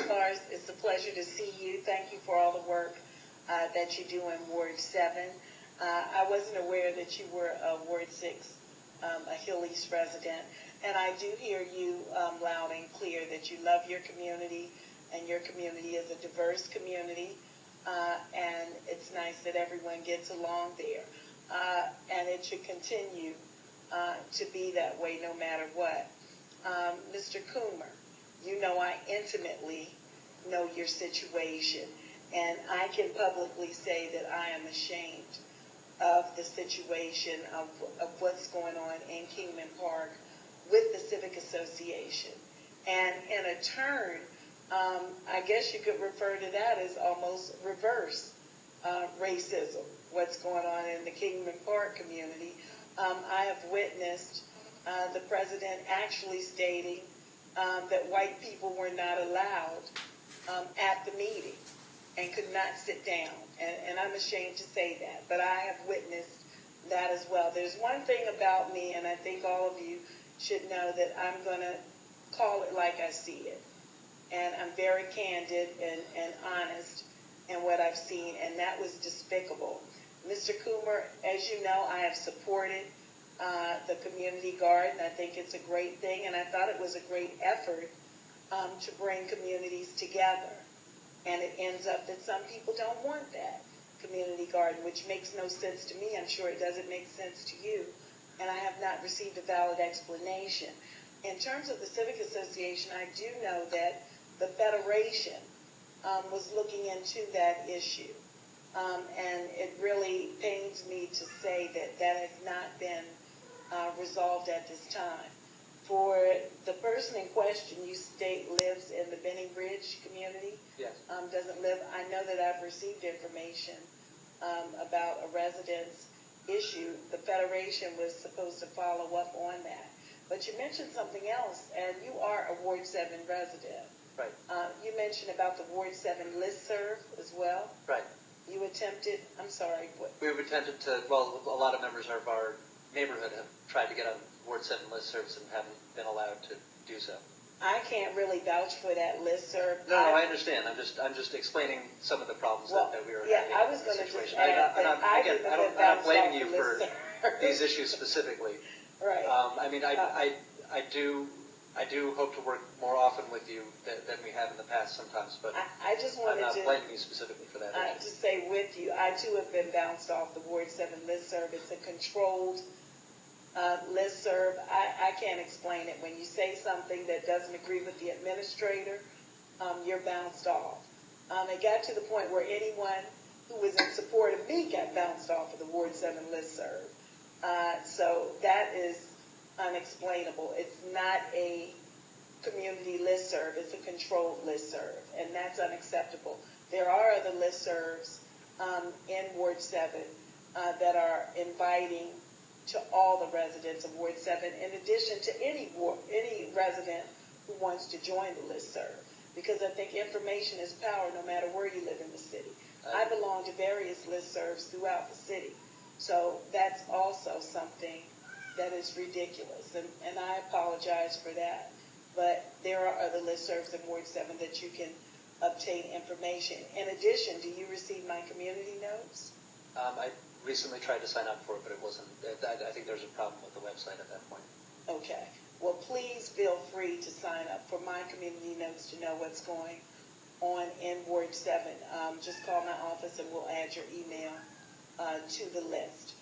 Lars, it's a pleasure to see you. Thank you for all the work that you do in Ward 7. I wasn't aware that you were a Ward 6, a Hill East resident, and I do hear you loud and clear that you love your community, and your community is a diverse community, and it's nice that everyone gets along there. And it should continue to be that way no matter what. Mr. Coomer, you know I intimately know your situation, and I can publicly say that I am ashamed of the situation of what's going on in Kingman Park with the Civic Association. And in a turn, I guess you could refer to that as almost reverse racism, what's going on in the Kingman Park community. I have witnessed the president actually stating that white people were not allowed at the meeting and could not sit down. And I'm ashamed to say that, but I have witnessed that as well. There's one thing about me, and I think all of you should know that I'm going to call it like I see it. And I'm very candid and honest in what I've seen, and that was despicable. Mr. Coomer, as you know, I have supported the community garden. I think it's a great thing, and I thought it was a great effort to bring communities together. And it ends up that some people don't want that community garden, which makes no sense to me. I'm sure it doesn't make sense to you, and I have not received a valid explanation. In terms of the Civic Association, I do know that the Federation was looking into that issue. And it really pains me to say that that has not been resolved at this time. For the person in question, you state lives in the Benning Bridge community? Yes. Doesn't live. I know that I've received information about a residence issue. The Federation was supposed to follow up on that. But you mentioned something else, and you are a Ward 7 resident. Right. You mentioned about the Ward 7 listserv as well. Right. You attempted, I'm sorry, what? We've attempted to, well, a lot of members of our neighborhood have tried to get on Ward 7 listservs and haven't been allowed to do so. I can't really vouch for that listserv. No, I understand. I'm just explaining some of the problems that we were having. Yeah, I was going to just add that I'm not blaming you for these issues specifically. Right. I mean, I do hope to work more often with you than we have in the past sometimes, but I just wanted I'm not blaming you specifically for that. To say with you, I too have been bounced off the Ward 7 listserv. It's a controlled listserv. I can't explain it. When you say something that doesn't agree with the administrator, you're bounced off. It got to the point where anyone who was in support of me got bounced off of the Ward 7 listserv. So that is unexplainable. It's not a community listserv. It's a controlled listserv, and that's unacceptable. There are other listservs in Ward 7 that are inviting to all the residents of Ward 7, in addition to any resident who wants to join the listserv, because I think information is power no matter where you live in the city. I belong to various listservs throughout the city, so that's also something that is ridiculous, and I apologize for that. But there are other listservs in Ward 7 that you can obtain information. In addition, do you receive my community notes? I recently tried to sign up for it, but it wasn't. I think there's a problem with the website at that point. Okay. Well, please feel free to sign up for my community notes to know what's going on in Ward 7. Just call my office and we'll add your email to the list.